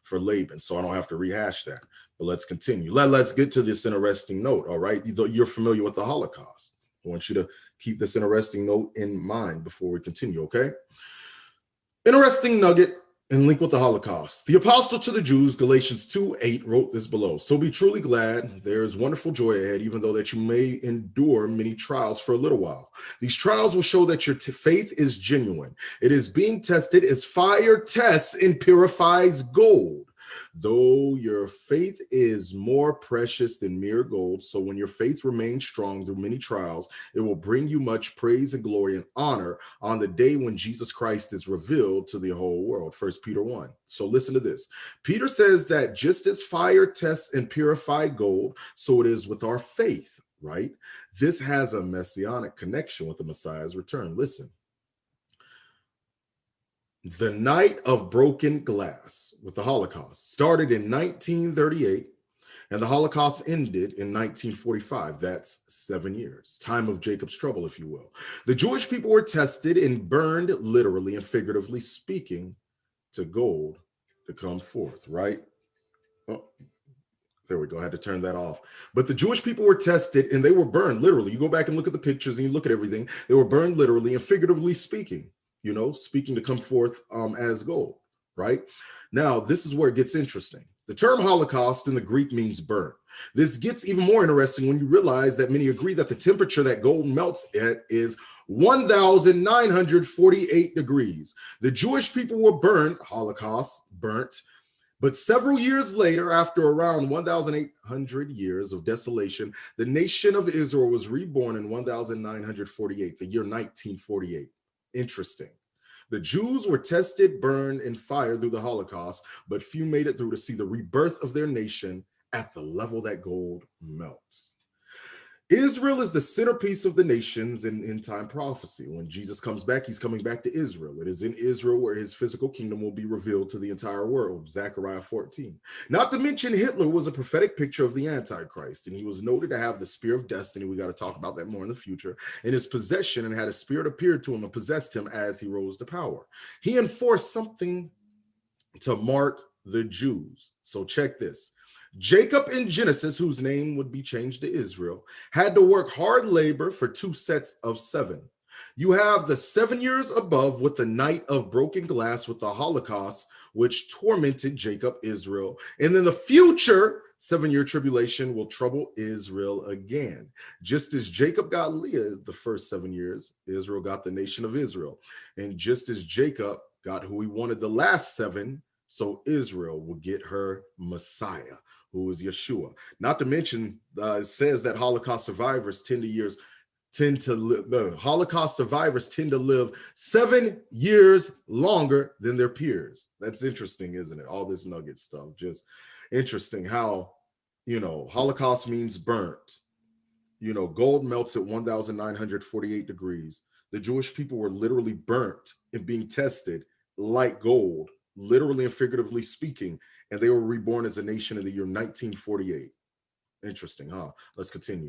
for Laban, so I don't have to rehash that. But let's continue. Let's get to this interesting note, all right? You're familiar with the Holocaust. I want you to keep this interesting note in mind before we continue, okay? Interesting nugget and link with the Holocaust. The apostle to the Jews, Galatians 2:8, wrote this below. So be truly glad. There is wonderful joy ahead, even though that you may endure many trials for a little while. These trials will show that your faith is genuine. It is being tested as fire tests and purifies gold. Though your faith is more precious than mere gold, so when your faith remains strong through many trials, it will bring you much praise and glory and honor on the day when Jesus Christ is revealed to the whole world. 1 Peter 1. So listen to this. Peter says that just as fire tests and purify gold, so it is with our faith, right? This has a messianic connection with the Messiah's return. Listen. The night of broken glass with the Holocaust started in 1938, and the Holocaust ended in 1945. That's 7 years, time of Jacob's trouble, if you will. The Jewish people were tested and burned, literally and figuratively speaking, to gold to come forth, right? Oh, there we go. I had to turn that off. But the Jewish people were tested and they were burned, literally. You go back and look at the pictures and you look at everything. They were burned, literally and figuratively speaking. Speaking to come forth as gold, right? Now, this is where it gets interesting. The term Holocaust in the Greek means burn. This gets even more interesting when you realize that many agree that the temperature that gold melts at is 1,948 degrees. The Jewish people were burned, Holocaust, burnt, but several years later, after around 1,800 years of desolation, the nation of Israel was reborn in 1,948, the year 1948. Interesting. The Jews were tested, burned, and fired through the Holocaust, but few made it through to see the rebirth of their nation at the level that gold melts. Israel is the centerpiece of the nations in end-time prophecy. When Jesus comes back, he's coming back to Israel. It is in Israel where his physical kingdom will be revealed to the entire world, Zechariah 14. Not to mention Hitler was a prophetic picture of the Antichrist, and he was noted to have the spear of destiny, we got to talk about that more in the future, in his possession, and had a spirit appeared to him and possessed him as he rose to power. He enforced something to mark the Jews. So check this. Jacob in Genesis, whose name would be changed to Israel, had to work hard labor for 2 sets of 7. You have the 7 years above with the night of broken glass with the Holocaust, which tormented Jacob, Israel. And then the future 7-year tribulation will trouble Israel again. Just as Jacob got Leah the first 7 years, Israel got the nation of Israel. And just as Jacob got who he wanted the last 7, so Israel will get her Messiah, who is Yeshua. Not to mention, it says that Holocaust survivors tend to live 7 years longer than their peers. That's interesting, isn't it? All this nugget stuff, just interesting how, Holocaust means burnt. Gold melts at 1,948 degrees. The Jewish people were literally burnt and being tested like gold, literally and figuratively speaking, and they were reborn as a nation in the year 1948. Interesting, huh? Let's continue.